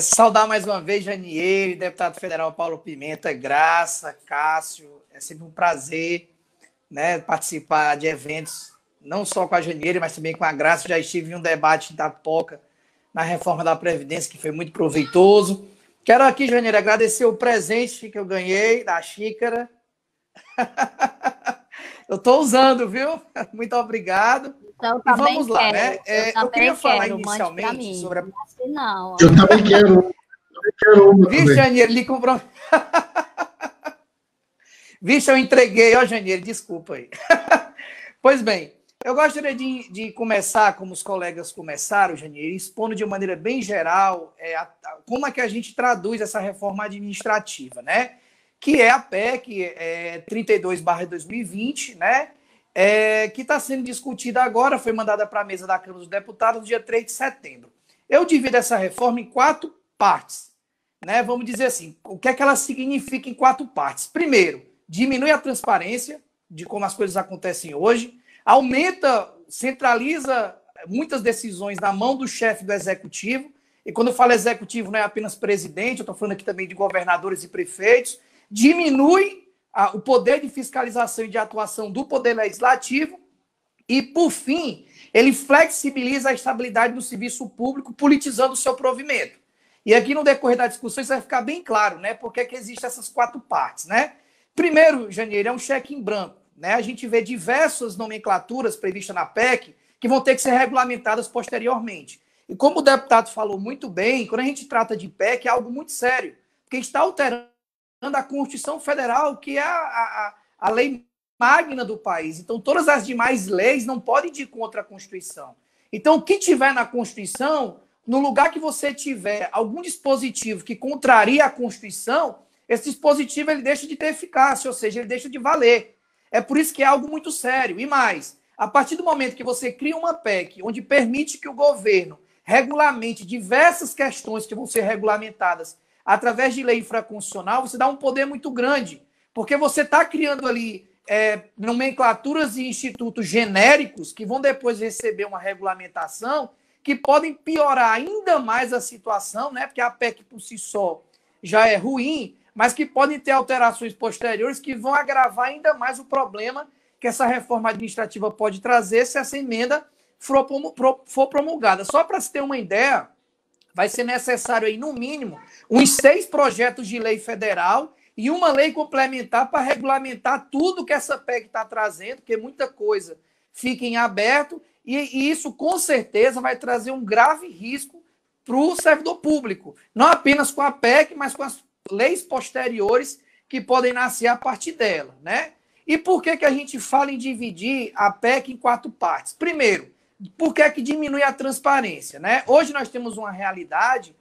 Saudar mais uma vez Janiele, deputado federal Paulo Pimenta, Graça, Cássio. É sempre um prazer, né, participar de eventos, não só com a Janiele, mas também com a Graça. Já estive em um debate da POCA na reforma da Previdência, que foi muito proveitoso. Quero aqui, Janiele, agradecer o presente que eu ganhei da xícara. Eu estou usando, viu? Muito obrigado. Então, E vamos lá, quero. né? Eu queria falar inicialmente sobre a... Não. Eu também quero. Vixe, Janiele, ele comprou... Vixe, eu entreguei, ó, Janiele, desculpa aí. Pois bem, eu gostaria de começar, como os colegas começaram, Janiele, expondo de maneira bem geral como é que a gente traduz essa reforma administrativa, né? Que é a PEC 32/2020, né? Que está sendo discutida agora, foi mandada para a mesa da Câmara dos Deputados no dia 3 de setembro. Eu divido essa reforma em 4 partes, né? Vamos dizer assim, o que é que ela significa em 4 partes? Primeiro, diminui a transparência de como as coisas acontecem hoje, centraliza muitas decisões na mão do chefe do executivo, e quando eu falo executivo não é apenas presidente, eu estou falando aqui também de governadores e prefeitos, diminui o poder de fiscalização e de atuação do poder legislativo e, por fim, ele flexibiliza a estabilidade do serviço público, politizando o seu provimento. E aqui, no decorrer da discussão, isso vai ficar bem claro, né? Por que existem essas 4 partes, né? Primeiro, Janiele, é um cheque em branco, né? A gente vê diversas nomenclaturas previstas na PEC que vão ter que ser regulamentadas posteriormente. E como o deputado falou muito bem, quando a gente trata de PEC, é algo muito sério, porque a gente está alterando a Constituição Federal, que é a lei magna do país. Então, todas as demais leis não podem ir contra a Constituição. Então, o que tiver na Constituição, no lugar que você tiver algum dispositivo que contraria a Constituição, esse dispositivo ele deixa de ter eficácia, ou seja, ele deixa de valer. É por isso que é algo muito sério. E mais, a partir do momento que você cria uma PEC onde permite que o governo regulamente diversas questões que vão ser regulamentadas através de lei infraconstitucional, você dá um poder muito grande, porque você está criando ali nomenclaturas e institutos genéricos que vão depois receber uma regulamentação que podem piorar ainda mais a situação, né? Porque a PEC por si só já é ruim, mas que podem ter alterações posteriores que vão agravar ainda mais o problema que essa reforma administrativa pode trazer se essa emenda for promulgada. Só para se ter uma ideia, vai ser necessário, aí, no mínimo, uns 6 projetos de lei federal e uma lei complementar para regulamentar tudo que essa PEC está trazendo, porque muita coisa fica em aberto, e isso, com certeza, vai trazer um grave risco para o servidor público. Não apenas com a PEC, mas com as leis posteriores que podem nascer a partir dela, né? E por que a gente fala em dividir a PEC em 4 partes? Primeiro, por que diminui a transparência, né? Hoje nós temos uma realidade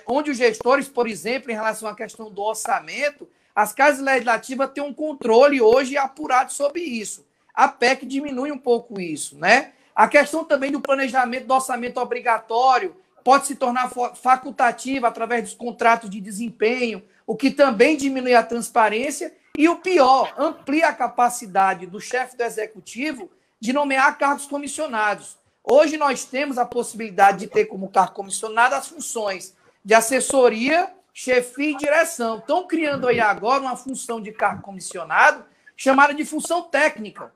onde os gestores, por exemplo, em relação à questão do orçamento, as casas legislativas têm um controle hoje apurado sobre isso. A PEC diminui um pouco isso, né? A questão também do planejamento do orçamento obrigatório pode se tornar facultativa através dos contratos de desempenho, o que também diminui a transparência e, o pior, amplia a capacidade do chefe do executivo de nomear cargos comissionados. Hoje nós temos a possibilidade de ter como cargo comissionado as funções de assessoria, chefia e direção. Estão criando aí agora uma função de cargo comissionado chamada de função técnica.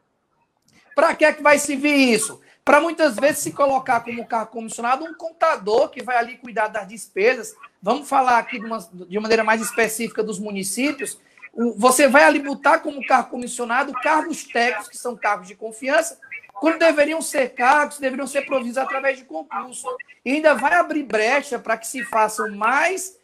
Para que é que vai servir isso? Para muitas vezes se colocar como cargo comissionado um contador que vai ali cuidar das despesas. Vamos falar aqui de maneira mais específica dos municípios. Você vai ali botar como cargo comissionado cargos técnicos, que são cargos de confiança, quando deveriam ser cargos, deveriam ser provistos através de concurso. E ainda vai abrir brecha para que se façam mais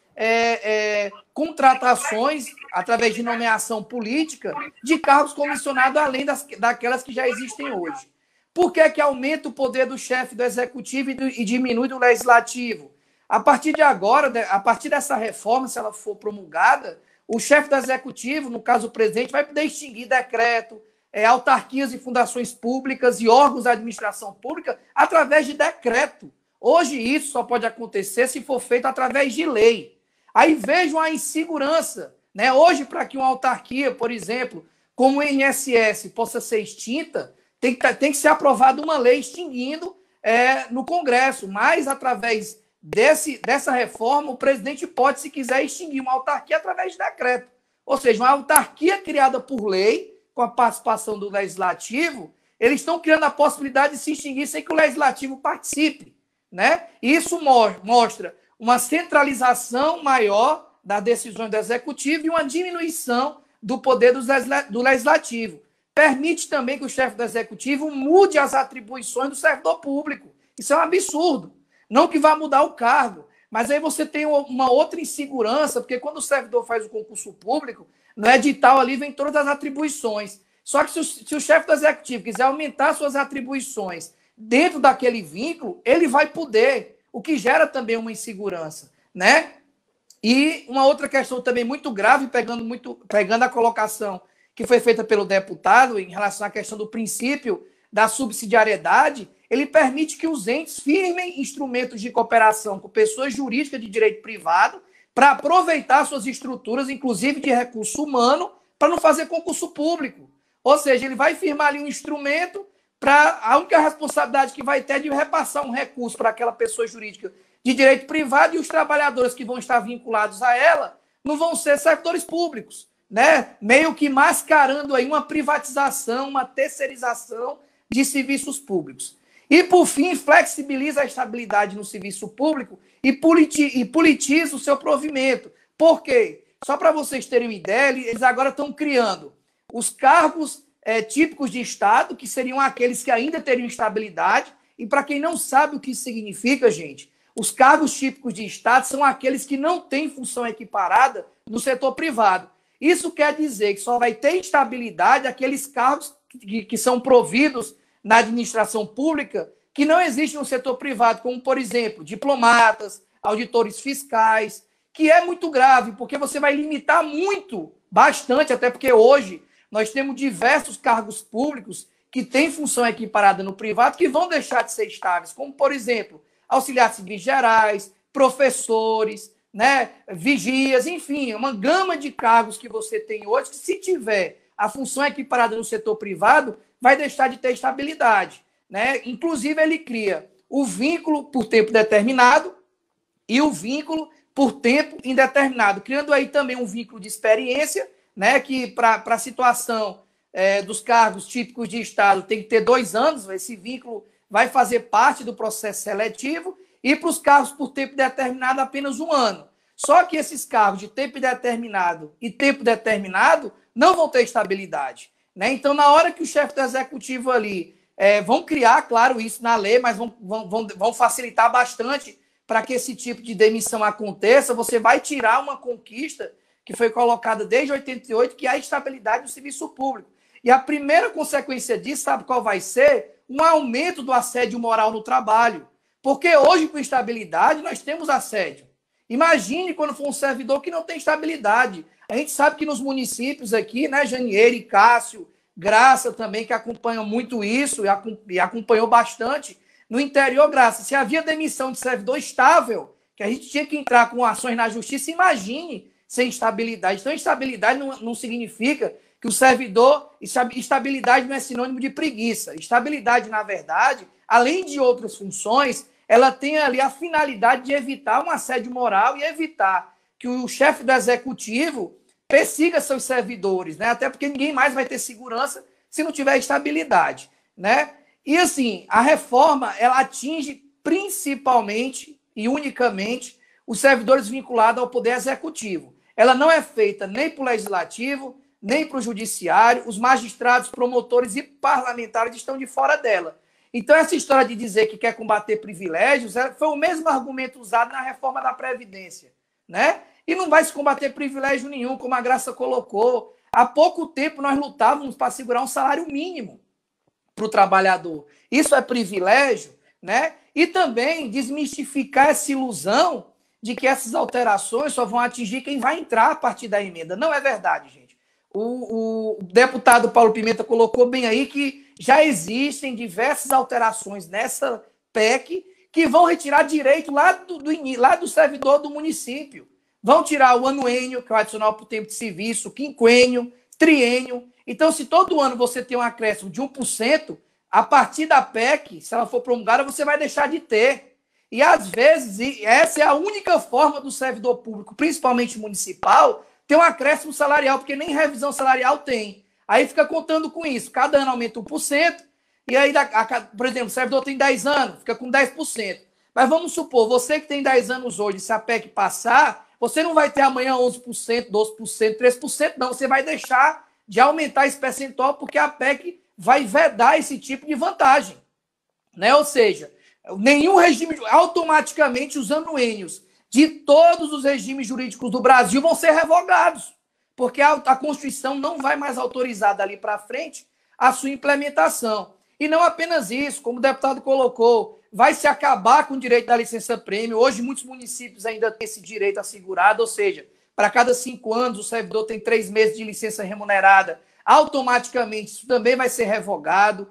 contratações, através de nomeação política, de cargos comissionados, além daquelas que já existem hoje. Por que aumenta o poder do chefe do executivo e diminui do legislativo? A partir de agora, a partir dessa reforma, se ela for promulgada, o chefe do executivo, no caso o presidente, vai poder extinguir decreto, autarquias e fundações públicas e órgãos da administração pública através de decreto. Hoje isso só pode acontecer se for feito através de lei. Aí vejam a insegurança, né? Hoje, para que uma autarquia, por exemplo, como o INSS, possa ser extinta, tem que ser aprovada uma lei extinguindo no Congresso, mas através dessa reforma, o presidente pode, se quiser, extinguir uma autarquia através de decreto. Ou seja, uma autarquia criada por lei, com a participação do legislativo, eles estão criando a possibilidade de se extinguir sem que o legislativo participe, né? E isso mostra uma centralização maior das decisões do executivo e uma diminuição do poder do legislativo. Permite também que o chefe do executivo mude as atribuições do servidor público. Isso é um absurdo. Não que vá mudar o cargo, mas aí você tem uma outra insegurança, porque quando o servidor faz o concurso público, no edital ali vem todas as atribuições. Só que se o chefe do executivo quiser aumentar suas atribuições dentro daquele vínculo, ele vai poder, o que gera também uma insegurança, né? E uma outra questão também muito grave, pegando a colocação que foi feita pelo deputado em relação à questão do princípio da subsidiariedade, ele permite que os entes firmem instrumentos de cooperação com pessoas jurídicas de direito privado para aproveitar suas estruturas, inclusive de recurso humano, para não fazer concurso público. Ou seja, ele vai firmar ali um instrumento para a única responsabilidade que vai ter é de repassar um recurso para aquela pessoa jurídica de direito privado e os trabalhadores que vão estar vinculados a ela não vão ser servidores públicos, né? Meio que mascarando aí uma privatização, uma terceirização de serviços públicos. E, por fim, flexibiliza a estabilidade no serviço público e politiza o seu provimento. Por quê? Só para vocês terem uma ideia, eles agora estão criando os cargos típicos de Estado, que seriam aqueles que ainda teriam estabilidade. E, para quem não sabe o que isso significa, gente, os cargos típicos de Estado são aqueles que não têm função equiparada no setor privado. Isso quer dizer que só vai ter estabilidade aqueles cargos que são providos na administração pública que não existem no setor privado, como, por exemplo, diplomatas, auditores fiscais, que é muito grave, porque você vai limitar bastante, até porque hoje nós temos diversos cargos públicos que têm função equiparada no privado que vão deixar de ser estáveis, como, por exemplo, auxiliares civis gerais, professores, né, vigias, enfim, uma gama de cargos que você tem hoje que, se tiver a função equiparada no setor privado, vai deixar de ter estabilidade, né? Inclusive, ele cria o vínculo por tempo determinado e o vínculo por tempo indeterminado, criando aí também um vínculo de experiência, né? Que para a situação dos cargos típicos de Estado tem que ter 2 anos, esse vínculo vai fazer parte do processo seletivo, e para os cargos por tempo determinado apenas 1 ano. Só que esses cargos de tempo indeterminado e tempo determinado não vão ter estabilidade, né? Então, na hora que o chefe do executivo ali vão criar, claro, isso na lei, mas vão facilitar bastante para que esse tipo de demissão aconteça, você vai tirar uma conquista que foi colocada desde 88, que é a estabilidade do serviço público. E a primeira consequência disso, sabe qual vai ser? Um aumento do assédio moral no trabalho. Porque hoje, com estabilidade, nós temos assédio. Imagine quando for um servidor que não tem estabilidade. A gente sabe que nos municípios aqui, né, Janieire, Cássio, Graça também, que acompanham muito isso e acompanhou bastante. No interior, Graça, se havia demissão de servidor estável, que a gente tinha que entrar com ações na justiça, imagine sem estabilidade. Então, estabilidade não significa que o servidor... Estabilidade não é sinônimo de preguiça. Estabilidade, na verdade, além de outras funções, ela tem ali a finalidade de evitar um assédio moral e evitar que o chefe do executivo persiga seus servidores, né? Até porque ninguém mais vai ter segurança se não tiver estabilidade, né? E, assim, a reforma, ela atinge principalmente e unicamente os servidores vinculados ao poder executivo. Ela não é feita nem para o legislativo, nem para o judiciário. Os magistrados, promotores e parlamentares estão de fora dela. Então, essa história de dizer que quer combater privilégios foi o mesmo argumento usado na reforma da Previdência, né? E não vai se combater privilégio nenhum, como a Graça colocou. Há pouco tempo nós lutávamos para segurar um salário mínimo para o trabalhador. Isso é privilégio, né? E também desmistificar essa ilusão de que essas alterações só vão atingir quem vai entrar a partir da emenda. Não é verdade, gente. O deputado Paulo Pimenta colocou bem aí que já existem diversas alterações nessa PEC que vão retirar direito lá do servidor do município. Vão tirar o anuênio, que é o adicional por tempo de serviço, o quinquênio, triênio. Então, se todo ano você tem um acréscimo de 1%, a partir da PEC, se ela for promulgada, você vai deixar de ter. E, às vezes, essa é a única forma do servidor público, principalmente municipal, ter um acréscimo salarial, porque nem revisão salarial tem. Aí fica contando com isso. Cada ano aumenta 1%, e aí, por exemplo, o servidor tem 10 anos, fica com 10%. Mas vamos supor, você que tem 10 anos hoje, se a PEC passar, você não vai ter amanhã 11%, 12%, 3%, não. Você vai deixar de aumentar esse percentual porque a PEC vai vedar esse tipo de vantagem. Né? Ou seja, nenhum regime, automaticamente os anuênios de todos os regimes jurídicos do Brasil vão ser revogados, porque a Constituição não vai mais autorizar dali para frente a sua implementação. E não apenas isso, como o deputado colocou, vai se acabar com o direito da licença-prêmio. Hoje, muitos municípios ainda têm esse direito assegurado, ou seja, para cada 5 anos o servidor tem 3 meses de licença remunerada, automaticamente isso também vai ser revogado.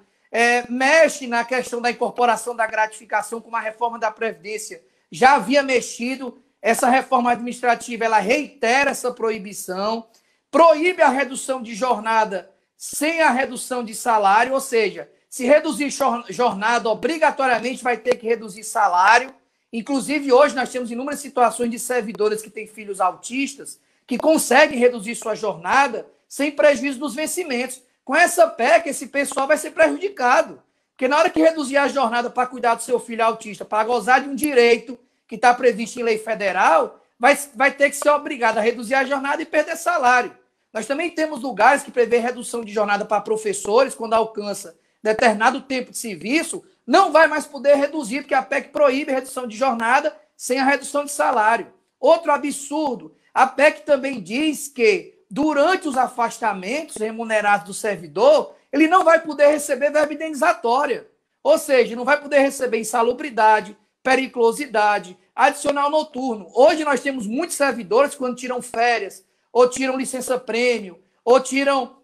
Mexe na questão da incorporação da gratificação, como a reforma da Previdência já havia mexido. Essa reforma administrativa ela reitera essa proibição, proíbe a redução de jornada sem a redução de salário, ou seja, se reduzir jornada, obrigatoriamente vai ter que reduzir salário. Inclusive, hoje nós temos inúmeras situações de servidoras que têm filhos autistas que conseguem reduzir sua jornada sem prejuízo dos vencimentos. Com essa PEC, esse pessoal vai ser prejudicado. Porque na hora que reduzir a jornada para cuidar do seu filho autista, para gozar de um direito que está previsto em lei federal, vai ter que ser obrigado a reduzir a jornada e perder salário. Nós também temos lugares que prevê redução de jornada para professores, quando alcança determinado tempo de serviço, não vai mais poder reduzir, porque a PEC proíbe a redução de jornada sem a redução de salário. Outro absurdo, a PEC também diz que durante os afastamentos remunerados do servidor, ele não vai poder receber verba indenizatória. Ou seja, não vai poder receber insalubridade, periculosidade, adicional noturno. Hoje nós temos muitos servidores, quando tiram férias, ou tiram licença-prêmio, ou tiram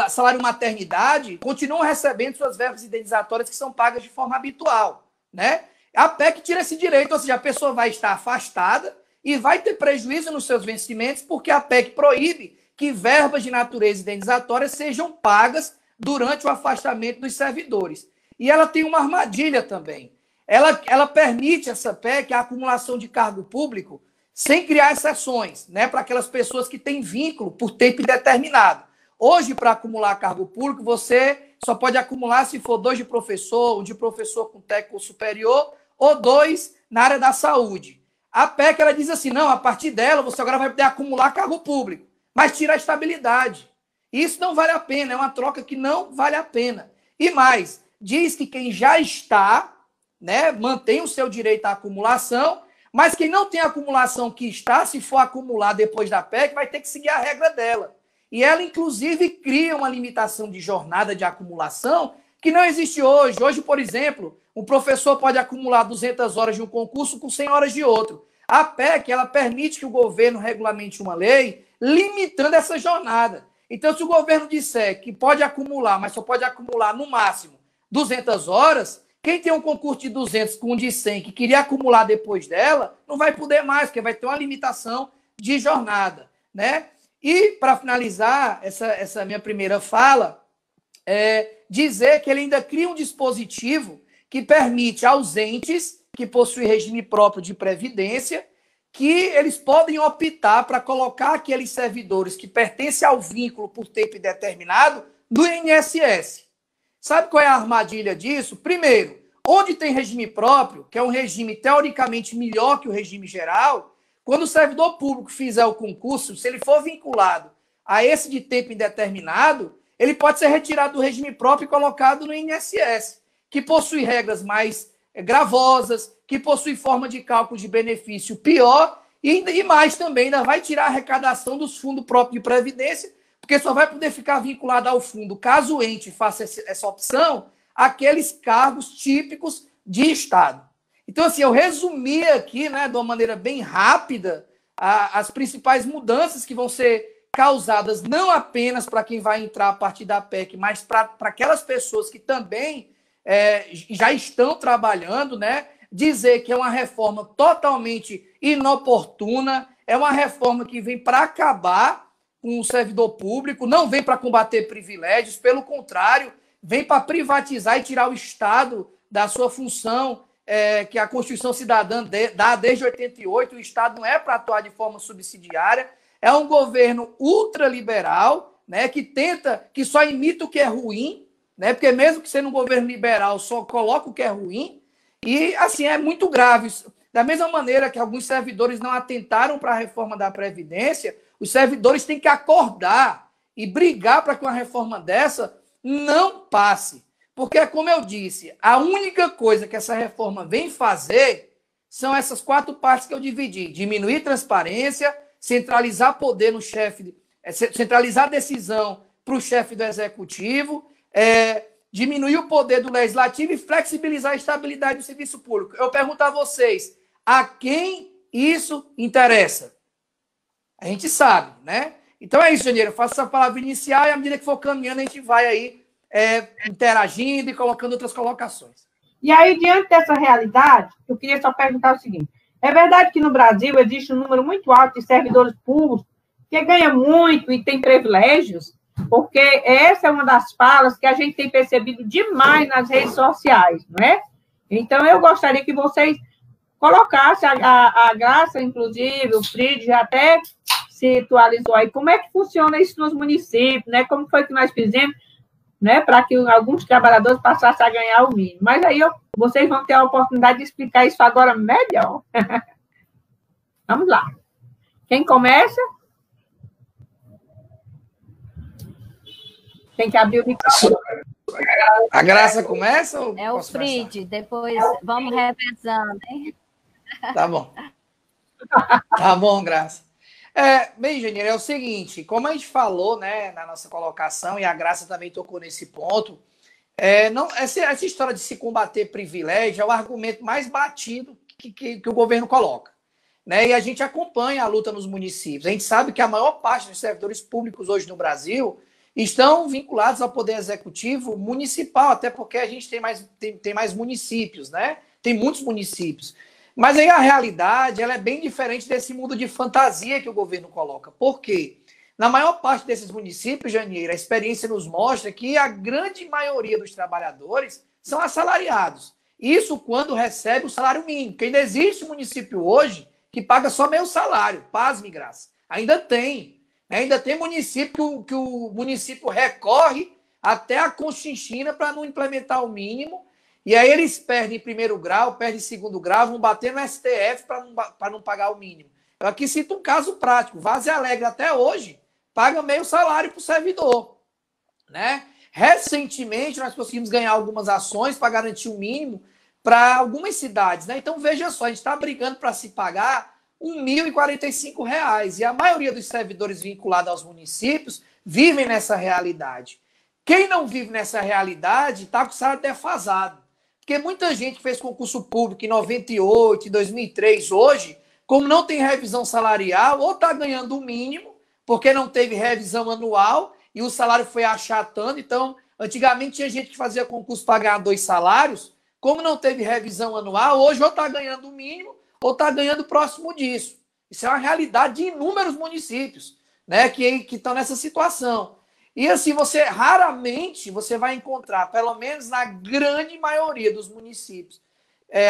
salário maternidade, continuam recebendo suas verbas indenizatórias que são pagas de forma habitual. Né? A PEC tira esse direito, ou seja, a pessoa vai estar afastada e vai ter prejuízo nos seus vencimentos, porque a PEC proíbe que verbas de natureza indenizatória sejam pagas durante o afastamento dos servidores. E ela tem uma armadilha também. Ela permite, essa PEC, a acumulação de cargo público sem criar exceções, né, para aquelas pessoas que têm vínculo por tempo indeterminado. Hoje, para acumular cargo público, você só pode acumular se for 2 de professor, 1 de professor com técnico superior, ou 2 na área da saúde. A PEC ela diz assim, não, a partir dela você agora vai poder acumular cargo público, mas tira a estabilidade. Isso não vale a pena, é uma troca que não vale a pena. E mais, diz que quem já está, né, mantém o seu direito à acumulação, mas quem não tem acumulação que está, se for acumular depois da PEC, vai ter que seguir a regra dela. E ela, inclusive, cria uma limitação de jornada de acumulação que não existe hoje. Hoje, por exemplo, um professor pode acumular 200 horas de um concurso com 100 horas de outro. A PEC, ela permite que o governo regulamente uma lei limitando essa jornada. Então, se o governo disser que pode acumular, mas só pode acumular no máximo 200 horas, quem tem um concurso de 200 com um de 100 que queria acumular depois dela, não vai poder mais, porque vai ter uma limitação de jornada. Né? E, para finalizar essa minha primeira fala, dizer que ele ainda cria um dispositivo que permite aos entes que possuem regime próprio de previdência que eles podem optar para colocar aqueles servidores que pertencem ao vínculo por tempo indeterminado no INSS. Sabe qual é a armadilha disso? Primeiro, onde tem regime próprio, que é um regime teoricamente melhor que o regime geral, quando o servidor público fizer o concurso, se ele for vinculado a esse de tempo indeterminado, ele pode ser retirado do regime próprio e colocado no INSS, que possui regras mais gravosas, que possui forma de cálculo de benefício pior e mais também ainda vai tirar a arrecadação dos fundos próprios de previdência, porque só vai poder ficar vinculado ao fundo, caso o ente faça essa opção, aqueles cargos típicos de Estado. Então, assim, eu resumi aqui, né, de uma maneira bem rápida, as principais mudanças que vão ser causadas não apenas para quem vai entrar a partir da PEC, mas para aquelas pessoas que também já estão trabalhando, né? Dizer que é uma reforma totalmente inoportuna, é uma reforma que vem para acabar com o servidor público, não vem para combater privilégios, pelo contrário, vem para privatizar e tirar o Estado da sua função que a Constituição Cidadã dá desde 88, o Estado não é para atuar de forma subsidiária, é um governo ultraliberal, né, que só imita o que é ruim, né, porque mesmo que sendo um governo liberal, só coloca o que é ruim, e assim, é muito grave. Da mesma maneira que alguns servidores não atentaram para a reforma da Previdência, os servidores têm que acordar e brigar para que uma reforma dessa não passe. Porque, como eu disse, a única coisa que essa reforma vem fazer são essas 4 partes que eu dividi: diminuir transparência, centralizar poder no chefe, centralizar a decisão para o chefe do executivo, diminuir o poder do legislativo e flexibilizar a estabilidade do serviço público. Eu pergunto a vocês, a quem isso interessa? A gente sabe, né? Então é isso, Janeiro. Eu faço essa palavra inicial e à medida que for caminhando, a gente vai aí interagindo e colocando outras colocações. E aí, diante dessa realidade, eu queria só perguntar o seguinte: é verdade que no Brasil existe um número muito alto de servidores públicos que ganham muito e tem privilégios? Porque essa é uma das falas que a gente tem percebido demais nas redes sociais, não é? Então, eu gostaria que vocês colocassem a Graça, inclusive, o Frid já até se atualizou aí, como é que funciona isso nos municípios, né? Como foi que nós fizemos, né, para que alguns trabalhadores passassem a ganhar o mínimo. Mas aí vocês vão ter a oportunidade de explicar isso agora melhor. Vamos lá. Quem começa? Tem que abrir o microfone. A Graça começa? Ou é o Frid, depois vamos revezando, hein? Tá bom. Tá bom, Graça. Bem, Janeiro, é o seguinte, como a gente falou, né, na nossa colocação, e a Graça também tocou nesse ponto, essa história de se combater privilégio é o argumento mais batido que o governo coloca, né? E a gente acompanha a luta nos municípios. A gente sabe que a maior parte dos servidores públicos hoje no Brasil estão vinculados ao poder executivo municipal, até porque a gente tem mais municípios, né? Tem muitos municípios. Mas aí a realidade ela é bem diferente desse mundo de fantasia que o governo coloca. Por quê? Na maior parte desses municípios, Janeiro, a experiência nos mostra que a grande maioria dos trabalhadores são assalariados. Isso quando recebe o salário mínimo. Porque ainda existe município hoje que paga só meio salário. Pasme, Graça. Ainda tem. Ainda tem município que o município recorre até a Conchinchina para não implementar o mínimo. E aí eles perdem em primeiro grau, perdem em segundo grau, vão bater no STF para não pagar o mínimo. Eu aqui cito um caso prático. Várzea Alegre até hoje paga meio salário para o servidor, né? Recentemente nós conseguimos ganhar algumas ações para garantir o mínimo para algumas cidades, né? Então veja só, a gente está brigando para se pagar R$ 1.045 e a maioria dos servidores vinculados aos municípios vivem nessa realidade. Quem não vive nessa realidade está com o salário defasado. Porque muita gente fez concurso público em 98, em 2003, hoje, como não tem revisão salarial, ou está ganhando o mínimo, porque não teve revisão anual e o salário foi achatando. Então, antigamente tinha gente que fazia concurso para ganhar 2 salários, como não teve revisão anual, hoje ou está ganhando o mínimo ou está ganhando próximo disso. Isso é uma realidade de inúmeros municípios, né, que estão nessa situação. E assim, raramente você vai encontrar, pelo menos na grande maioria dos municípios,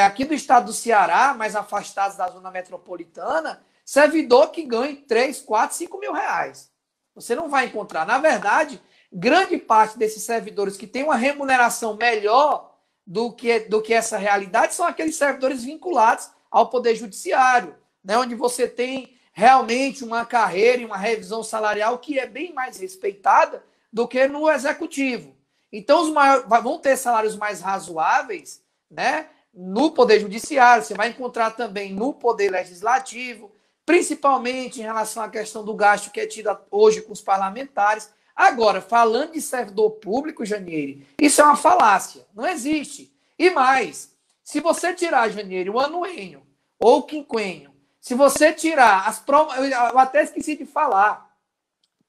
aqui do estado do Ceará, mais afastados da zona metropolitana, servidor que ganha 3, 4, 5 mil reais. Você não vai encontrar. Na verdade, grande parte desses servidores que têm uma remuneração melhor do que essa realidade são aqueles servidores vinculados ao Poder Judiciário, né, onde você tem realmente uma carreira e uma revisão salarial que é bem mais respeitada do que no executivo. Então, os maiores vão ter salários mais razoáveis, né, no Poder Judiciário, você vai encontrar também no Poder Legislativo, principalmente em relação à questão do gasto que é tido hoje com os parlamentares. Agora, falando de servidor público, Janeiro, isso é uma falácia, não existe. E mais, se você tirar, Janeiro, o anuênio ou o quinquênio, se você tirar eu até esqueci de falar,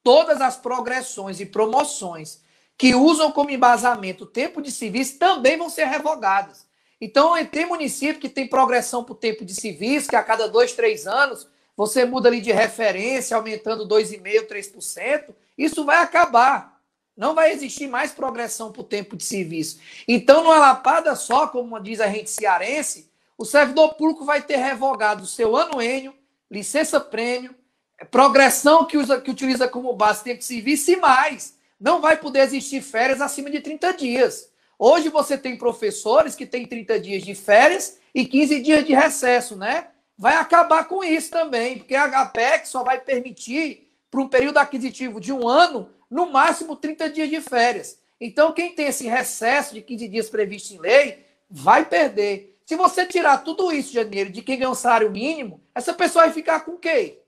todas as progressões e promoções que usam como embasamento o tempo de serviço também vão ser revogadas. Então, tem município que tem progressão para o tempo de serviço, que a cada 2, 3 anos você muda ali de referência, aumentando 2,5%, 3%. Isso vai acabar. Não vai existir mais progressão para o tempo de serviço. Então, numa lapada só, como diz a gente cearense, o servidor público vai ter revogado o seu anuênio, licença-prêmio, progressão que utiliza como base tempo de serviço e mais. Não vai poder existir férias acima de 30 dias. Hoje você tem professores que têm 30 dias de férias e 15 dias de recesso, né? Vai acabar com isso também, porque a PEC só vai permitir, para um período aquisitivo de 1 ano, no máximo 30 dias de férias. Então, quem tem esse recesso de 15 dias previsto em lei, vai perder. Se você tirar tudo isso, janeiro, de quem ganha um salário mínimo, essa pessoa vai ficar com o quê?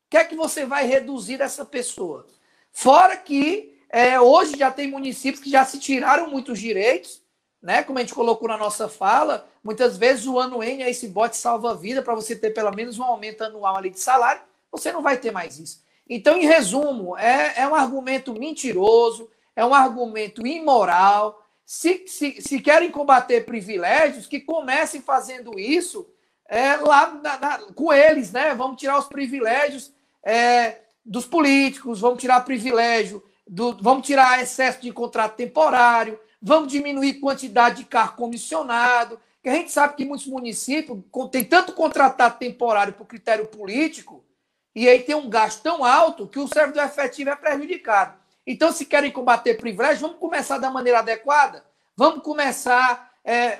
O que é que você vai reduzir dessa pessoa? Fora que hoje já tem municípios que já se tiraram muitos direitos, né? Como a gente colocou na nossa fala, muitas vezes o anuênio é esse bote salva-vida para você ter pelo menos um aumento anual ali de salário, você não vai ter mais isso. Então, em resumo, é um argumento mentiroso, é um argumento imoral. Se querem combater privilégios, que comecem fazendo isso com eles, né? Vamos tirar os privilégios dos políticos, vamos tirar privilégio, vamos tirar excesso de contrato temporário, vamos diminuir a quantidade de carro comissionado, que a gente sabe que muitos municípios têm tanto contratado temporário por critério político, e aí tem um gasto tão alto que o servidor efetivo é prejudicado. Então, se querem combater privilégio, vamos começar da maneira adequada, vamos começar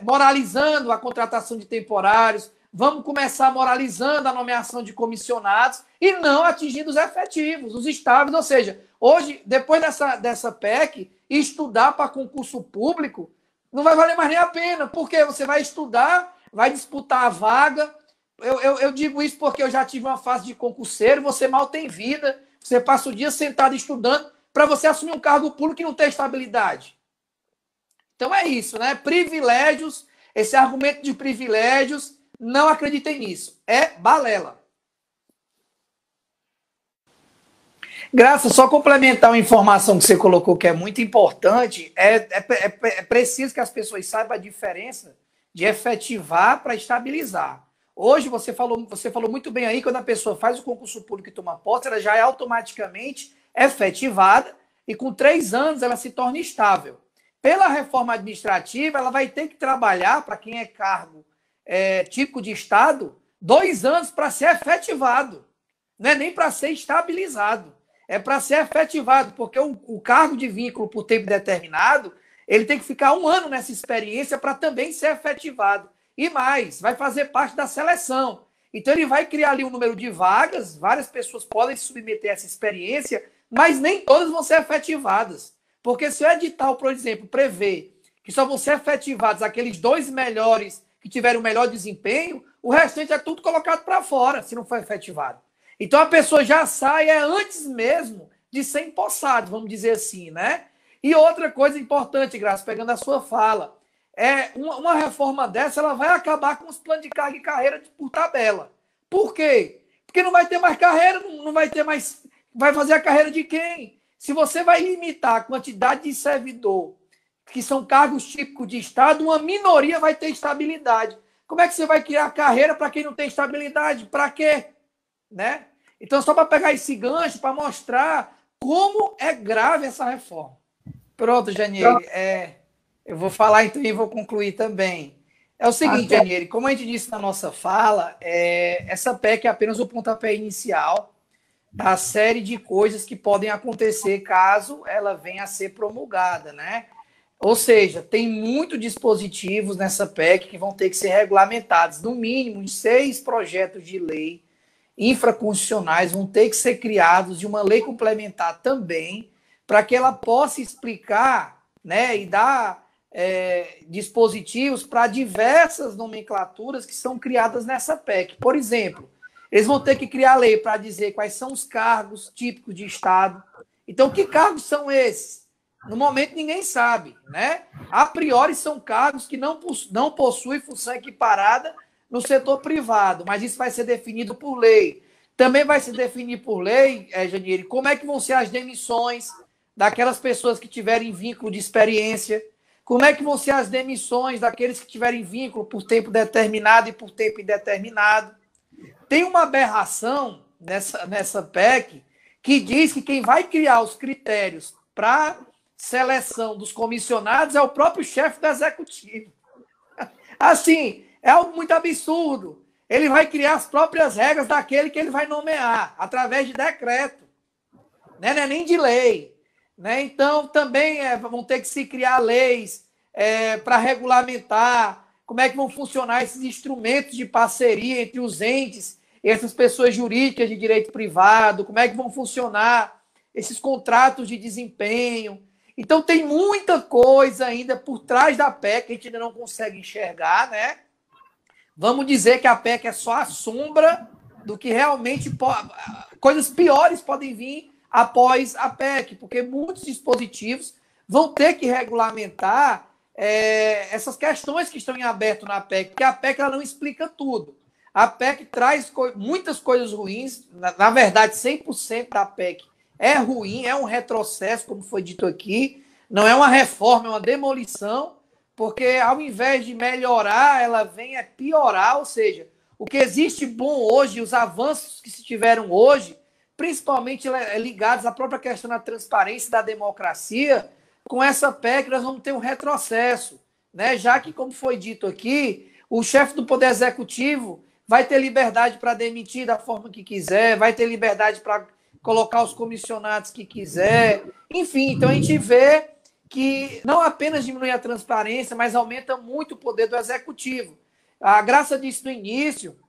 moralizando a contratação de temporários, vamos começar moralizando a nomeação de comissionados e não atingindo os efetivos, os estáveis. Ou seja, hoje, depois dessa PEC, estudar para concurso público não vai valer mais nem a pena, porque você vai estudar, vai disputar a vaga. Eu digo isso porque eu já tive uma fase de concurseiro, você mal tem vida, você passa o dia sentado estudando para você assumir um cargo público e não ter estabilidade. Então é isso, né? Privilégios, esse argumento de privilégios, não acreditem nisso. É balela. Graça, só complementar uma informação que você colocou que é muito importante, é preciso que as pessoas saibam a diferença de efetivar para estabilizar. Hoje, você falou muito bem aí, quando a pessoa faz o concurso público e toma posse, ela já é automaticamente efetivada e com 3 anos ela se torna estável. Pela reforma administrativa, ela vai ter que trabalhar, para quem é cargo típico de Estado, 2 anos para ser efetivado. Não é nem para ser estabilizado. É para ser efetivado, porque o cargo de vínculo por tempo determinado, ele tem que ficar 1 ano nessa experiência para também ser efetivado. E mais, vai fazer parte da seleção. Então, ele vai criar ali um número de vagas, várias pessoas podem se submeter a essa experiência, mas nem todas vão ser efetivadas. Porque se o edital, por exemplo, prevê que só vão ser efetivados aqueles 2 melhores que tiveram o melhor desempenho, o restante é tudo colocado para fora, se não for efetivado. Então, a pessoa já sai antes mesmo de ser empossado, vamos dizer assim, né? E outra coisa importante, Graça, pegando a sua fala, uma reforma dessa, ela vai acabar com os planos de carga e carreira por tabela. Por quê? Porque não vai ter mais carreira, não vai ter mais... Vai fazer a carreira de quem? Se você vai limitar a quantidade de servidor, que são cargos típicos de Estado, uma minoria vai ter estabilidade. Como é que você vai criar carreira para quem não tem estabilidade? Para quê? Né? Então, só para pegar esse gancho, para mostrar como é grave essa reforma. Pronto, Janiele. Eu vou falar então e vou concluir também. É o seguinte, Janiele, como a gente disse na nossa fala, essa PEC é apenas o pontapé inicial da série de coisas que podem acontecer caso ela venha a ser promulgada, né? Ou seja, tem muitos dispositivos nessa PEC que vão ter que ser regulamentados. No mínimo, 6 projetos de lei infraconstitucionais vão ter que ser criados de uma lei complementar também, para que ela possa explicar, né, e dar dispositivos para diversas nomenclaturas que são criadas nessa PEC. Por exemplo, eles vão ter que criar lei para dizer quais são os cargos típicos de Estado. Então, que cargos são esses? No momento, ninguém sabe, né? A priori, são cargos que não possuem função equiparada no setor privado, mas isso vai ser definido por lei. Também vai se definir por lei, Janiele, como é que vão ser as demissões daquelas pessoas que tiverem vínculo de experiência, como é que vão ser as demissões daqueles que tiverem vínculo por tempo determinado e por tempo indeterminado. Tem uma aberração nessa PEC que diz que quem vai criar os critérios para seleção dos comissionados é o próprio chefe do executivo. Assim, é algo muito absurdo. Ele vai criar as próprias regras daquele que ele vai nomear, através de decreto. Né? Não é nem de lei. Né? Então, também vão ter que se criar leis para regulamentar como é que vão funcionar esses instrumentos de parceria entre os entes e essas pessoas jurídicas de direito privado, como é que vão funcionar esses contratos de desempenho. Então, tem muita coisa ainda por trás da PEC que a gente ainda não consegue enxergar, né? Vamos dizer que a PEC é só a sombra do que realmente coisas piores podem vir após a PEC, porque muitos dispositivos vão ter que regulamentar essas questões que estão em aberto na PEC, porque a PEC ela não explica tudo. A PEC traz muitas coisas ruins, na verdade, 100% da PEC é ruim, é um retrocesso, como foi dito aqui, não é uma reforma, é uma demolição, porque ao invés de melhorar, ela vem piorar, ou seja, o que existe bom hoje, os avanços que se tiveram hoje, principalmente ligados à própria questão da transparência e da democracia, com essa PEC nós vamos ter um retrocesso, né? Já que, como foi dito aqui, o chefe do Poder Executivo vai ter liberdade para demitir da forma que quiser, vai ter liberdade para colocar os comissionados que quiser, enfim, então a gente vê que não apenas diminui a transparência, mas aumenta muito o poder do Executivo. A Graça disse no início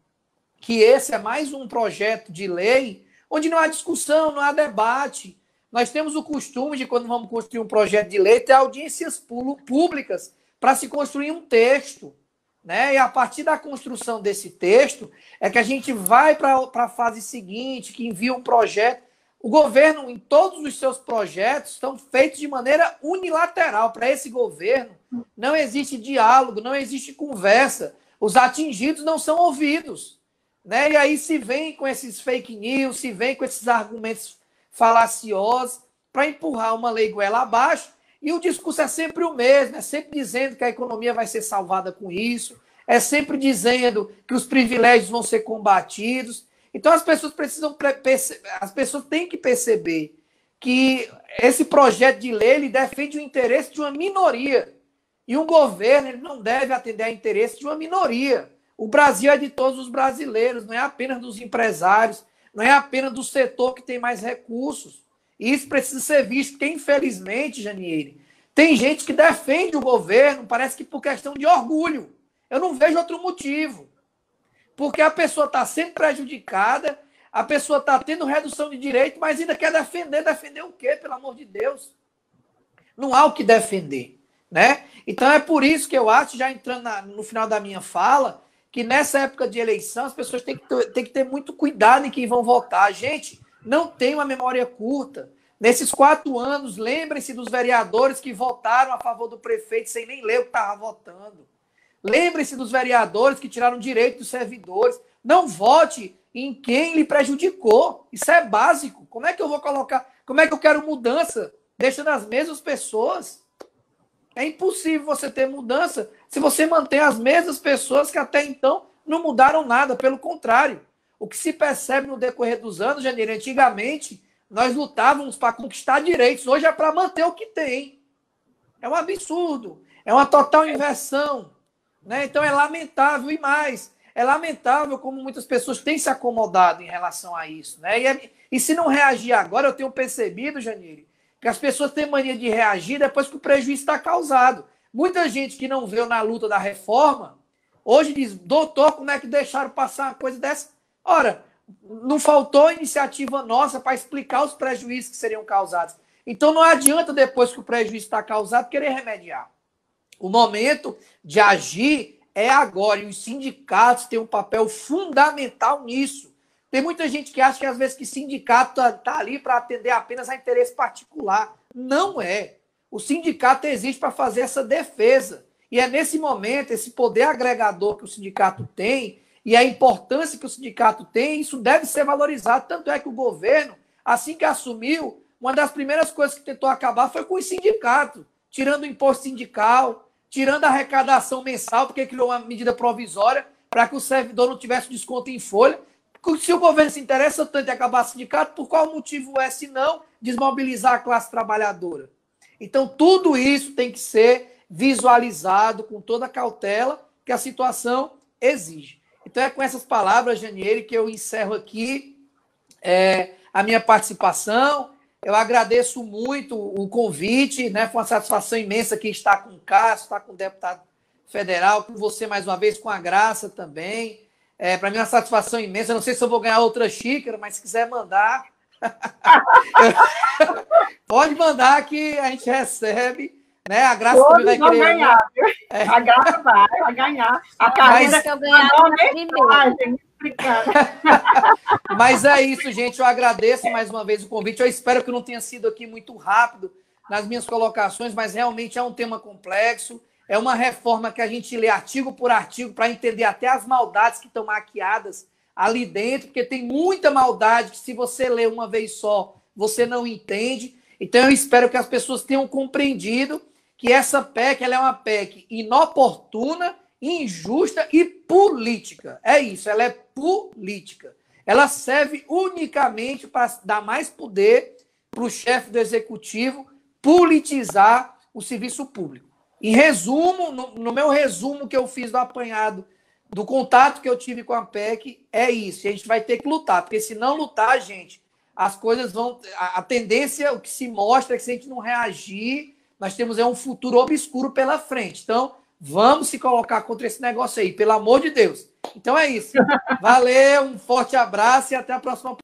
que esse é mais um projeto de lei onde não há discussão, não há debate. Nós temos o costume de, quando vamos construir um projeto de lei, ter audiências públicas para se construir um texto. Né? E a partir da construção desse texto é que a gente vai para a fase seguinte, que envia um projeto. O governo, em todos os seus projetos, estão feitos de maneira unilateral. Para esse governo, não existe diálogo, não existe conversa. Os atingidos não são ouvidos. Né? E aí se vem com esses fake news, se vem com esses argumentos falaciosos para empurrar uma lei goela abaixo. E o discurso é sempre o mesmo, é sempre dizendo que a economia vai ser salvada com isso, é sempre dizendo que os privilégios vão ser combatidos. Então as pessoas têm que perceber que esse projeto de lei ele defende o interesse de uma minoria. E um governo ele não deve atender a interesse de uma minoria. O Brasil é de todos os brasileiros, não é apenas dos empresários, não é apenas do setor que tem mais recursos. E isso precisa ser visto, porque, infelizmente, Janiele, tem gente que defende o governo, parece que por questão de orgulho. Eu não vejo outro motivo. Porque a pessoa está sendo prejudicada, a pessoa está tendo redução de direito, mas ainda quer defender. Defender o quê, pelo amor de Deus? Não há o que defender. Né? Então, é por isso que eu acho, já entrando no final da minha fala, que nessa época de eleição as pessoas têm que ter muito cuidado em quem vão votar. Gente, não tem uma memória curta. Nesses 4 anos, lembrem-se dos vereadores que votaram a favor do prefeito sem nem ler o que estava votando. Lembrem-se dos vereadores que tiraram direito dos servidores. Não vote em quem lhe prejudicou. Isso é básico. Como é que eu vou colocar? Como é que eu quero mudança deixando as mesmas pessoas? É impossível você ter mudança se você mantém as mesmas pessoas que até então não mudaram nada. Pelo contrário. O que se percebe no decorrer dos anos, Janiele, antigamente, nós lutávamos para conquistar direitos. Hoje é para manter o que tem. É um absurdo. É uma total inversão. Né? Então é lamentável. E mais, é lamentável como muitas pessoas têm se acomodado em relação a isso. Né? E se não reagir agora, eu tenho percebido, Janiele, que as pessoas têm mania de reagir depois que o prejuízo está causado. Muita gente que não veio na luta da reforma, hoje diz, doutor, como é que deixaram passar uma coisa dessa? Ora, não faltou iniciativa nossa para explicar os prejuízos que seriam causados. Então não adianta, depois que o prejuízo está causado, querer remediar. O momento de agir é agora, e os sindicatos têm um papel fundamental nisso. Tem muita gente que acha que às vezes que sindicato está ali para atender apenas a interesse particular. Não é. O sindicato existe para fazer essa defesa. E é nesse momento, esse poder agregador que o sindicato tem, e a importância que o sindicato tem, isso deve ser valorizado. Tanto é que o governo, assim que assumiu, uma das primeiras coisas que tentou acabar foi com os sindicatos, tirando o imposto sindical, tirando a arrecadação mensal, porque criou uma medida provisória para que o servidor não tivesse desconto em folha. Se o governo se interessa tanto em acabar o sindicato, por qual motivo é, se não desmobilizar a classe trabalhadora? Então, tudo isso tem que ser visualizado com toda a cautela que a situação exige. Então, é com essas palavras, Janiele, que eu encerro aqui a minha participação. Eu agradeço muito o convite, né? Foi uma satisfação imensa aqui estar com o Cássio, estar com o deputado federal, com você mais uma vez, com a Graça também. Para mim é uma satisfação imensa. Eu não sei se eu vou ganhar outra xícara, mas se quiser mandar, pode mandar que a gente recebe. Né? A Graça Todos também vai querer. Ganhar, A Graça vai ganhar. A carreira que eu ganhar primeiro. Mas é isso, gente. Eu agradeço mais uma vez o convite. Eu espero que não tenha sido aqui muito rápido nas minhas colocações, mas realmente é um tema complexo. É uma reforma que a gente lê artigo por artigo para entender até as maldades que estão maquiadas ali dentro, porque tem muita maldade que, se você lê uma vez só, você não entende. Então, eu espero que as pessoas tenham compreendido que essa PEC ela é uma PEC inoportuna, injusta e política. É isso, ela é política. Ela serve unicamente para dar mais poder para o chefe do executivo politizar o serviço público. Em resumo, no meu resumo que eu fiz do apanhado, do contato que eu tive com a PEC, é isso. A gente vai ter que lutar, porque se não lutar, gente, as coisas vão... A tendência, o que se mostra é que, se a gente não reagir, nós temos um futuro obscuro pela frente. Então, vamos se colocar contra esse negócio aí, pelo amor de Deus. Então é isso. Valeu, um forte abraço e até a próxima.